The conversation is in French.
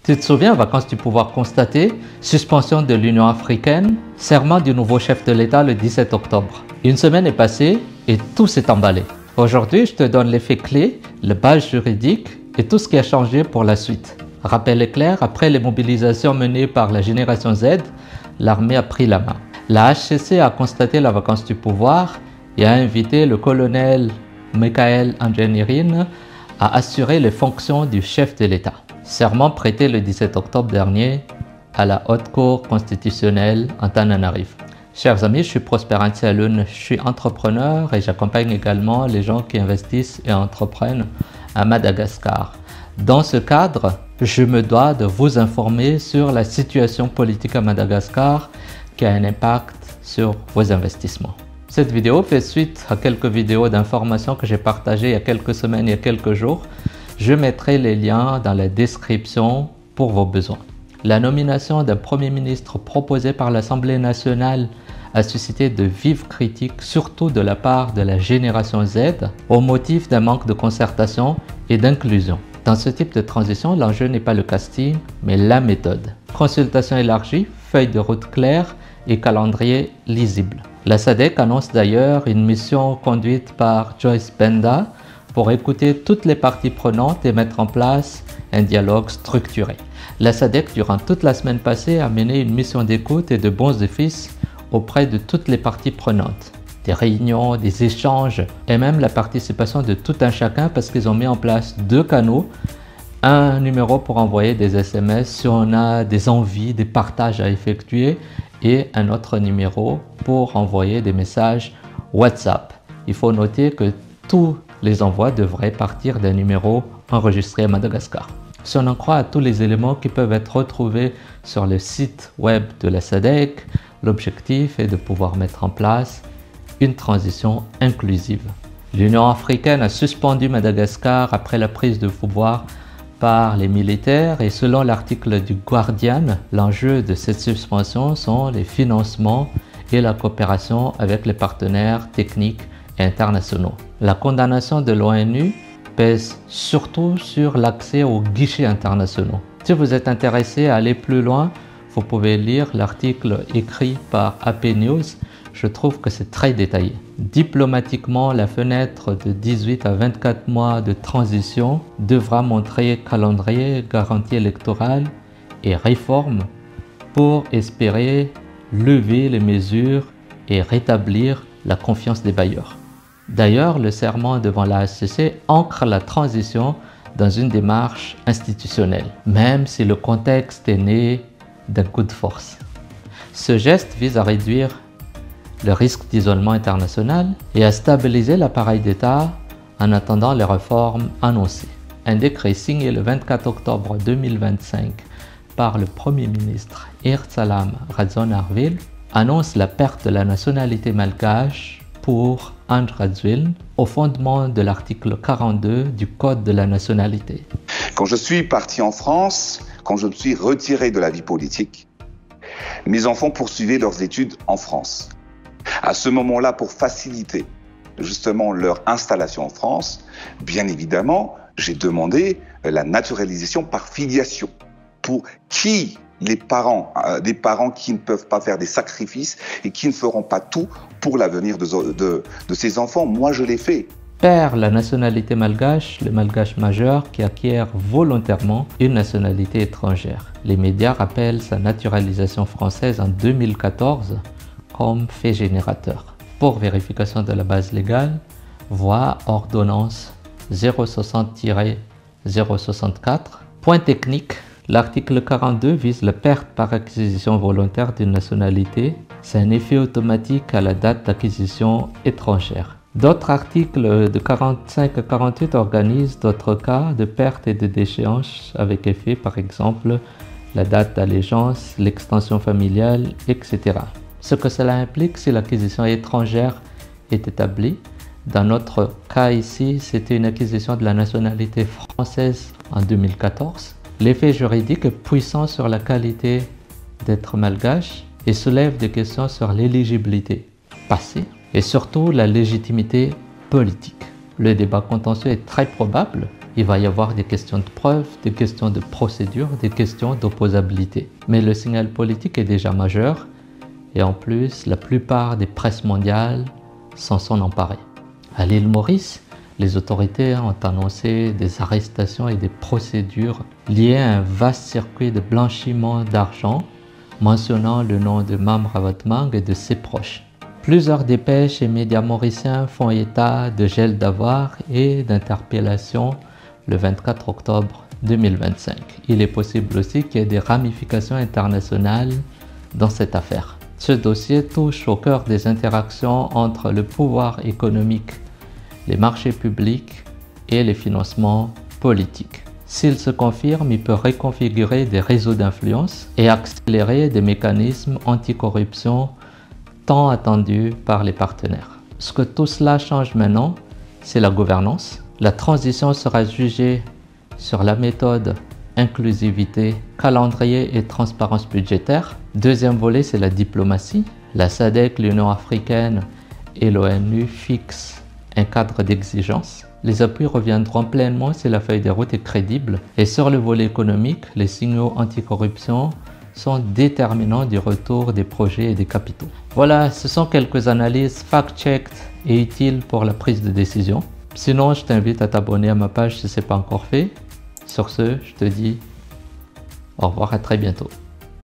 Tu te souviens, vacances du pouvoir constaté, suspension de l'Union africaine, serment du nouveau chef de l'État le 17 octobre. Une semaine est passée et tout s'est emballé. Aujourd'hui, je te donne les faits clés, le base juridique et tout ce qui a changé pour la suite. Rappel est clair, après les mobilisations menées par la génération Z, l'armée a pris la main. La HCC a constaté la vacance du pouvoir et a invité le colonel Michael Anjanirin à assurer les fonctions du chef de l'État. Serment prêté le 17 octobre dernier à la Haute Cour constitutionnelle Antananarivo. Chers amis, je suis Prosper Antialoun, je suis entrepreneur et j'accompagne également les gens qui investissent et entreprennent à Madagascar. Dans ce cadre, je me dois de vous informer sur la situation politique à Madagascar qui a un impact sur vos investissements. Cette vidéo fait suite à quelques vidéos d'informations que j'ai partagées il y a quelques semaines, il y a quelques jours. Je mettrai les liens dans la description pour vos besoins. La nomination d'un Premier ministre proposé par l'Assemblée nationale a suscité de vives critiques, surtout de la part de la génération Z, au motif d'un manque de concertation et d'inclusion. Dans ce type de transition, l'enjeu n'est pas le casting, mais la méthode. Consultation élargie, feuille de route claire et calendrier lisible. La SADC annonce d'ailleurs une mission conduite par Joyce Banda pour écouter toutes les parties prenantes et mettre en place un dialogue structuré. La SADC, durant toute la semaine passée, a mené une mission d'écoute et de bons offices auprès de toutes les parties prenantes. Des réunions, des échanges et même la participation de tout un chacun parce qu'ils ont mis en place 2 canaux. Un numéro pour envoyer des SMS si on a des envies, des partages à effectuer et un autre numéro pour envoyer des messages WhatsApp. Il faut noter que tous les envois devraient partir d'un numéro enregistré à Madagascar. Si on en croit à tous les éléments qui peuvent être retrouvés sur le site web de la SADC, l'objectif est de pouvoir mettre en place une transition inclusive. L'Union africaine a suspendu Madagascar après la prise de pouvoir par les militaires et selon l'article du Guardian, l'enjeu de cette suspension sont les financements et la coopération avec les partenaires techniques et internationaux. La condamnation de l'ONU pèse surtout sur l'accès aux guichets internationaux. Si vous êtes intéressé à aller plus loin, vous pouvez lire l'article écrit par AP News. Je trouve que c'est très détaillé. Diplomatiquement, la fenêtre de 18 à 24 mois de transition devra montrer calendrier, garantie électorale et réforme pour espérer lever les mesures et rétablir la confiance des bailleurs. D'ailleurs, le serment devant la HCC ancre la transition dans une démarche institutionnelle, même si le contexte est né d'un coup de force. Ce geste vise à réduire le risque d'isolement international et à stabiliser l'appareil d'État en attendant les réformes annoncées. Un décret signé le 24 octobre 2025 par le Premier ministre Salam Radzonarville annonce la perte de la nationalité malgache pour André Radzwil au fondement de l'article 42 du Code de la nationalité. Quand je suis parti en France, quand je me suis retiré de la vie politique, mes enfants poursuivaient leurs études en France. À ce moment-là, pour faciliter justement leur installation en France, bien évidemment, j'ai demandé la naturalisation par filiation. Pour qui les parents, des parents qui ne peuvent pas faire des sacrifices et qui ne feront pas tout pour l'avenir de ces enfants. Moi, je l'ai fait. Perd la nationalité malgache, le malgache majeur qui acquiert volontairement une nationalité étrangère. Les médias rappellent sa naturalisation française en 2014 comme fait générateur. Pour vérification de la base légale, voie ordonnance 060-064. Point technique, l'article 42 vise la perte par acquisition volontaire d'une nationalité. C'est un effet automatique à la date d'acquisition étrangère. D'autres articles de 45 à 48 organisent d'autres cas de perte et de déchéance avec effet, par exemple, la date d'allégeance, l'extension familiale, etc. Ce que cela implique si l'acquisition étrangère est établie. Dans notre cas ici, c'était une acquisition de la nationalité française en 2014. L'effet juridique est puissant sur la qualité d'être malgache et soulève des questions sur l'éligibilité passée et surtout la légitimité politique. Le débat contentieux est très probable Il va y avoir des questions de preuve, des questions de procédure, des questions d'opposabilité. Mais le signal politique est déjà majeur et en plus, la plupart des presses mondiales s'en sont emparées. À l'île Maurice, les autorités ont annoncé des arrestations et des procédures liées à un vaste circuit de blanchiment d'argent mentionnant le nom de Mam Rawat-Mang et de ses proches. Plusieurs dépêches et médias mauriciens font état de gel d'avoirs et d'interpellations le 24 octobre 2025. Il est possible aussi qu'il y ait des ramifications internationales dans cette affaire. Ce dossier touche au cœur des interactions entre le pouvoir économique, les marchés publics et les financements politiques. S'il se confirme, il peut reconfigurer des réseaux d'influence et accélérer des mécanismes anticorruption tant attendus par les partenaires. Ce que tout cela change maintenant, c'est la gouvernance. La transition sera jugée sur la méthode inclusivité, calendrier et transparence budgétaire. Deuxième volet, c'est la diplomatie. La SADC, l'Union africaine et l'ONU fixent un cadre d'exigence. Les appuis reviendront pleinement si la feuille de route est crédible. Et sur le volet économique, les signaux anticorruption sont déterminants du retour des projets et des capitaux. Voilà, ce sont quelques analyses fact-checked et utiles pour la prise de décision. Sinon, je t'invite à t'abonner à ma page si ce n'est pas encore fait. Sur ce, je te dis au revoir, à très bientôt.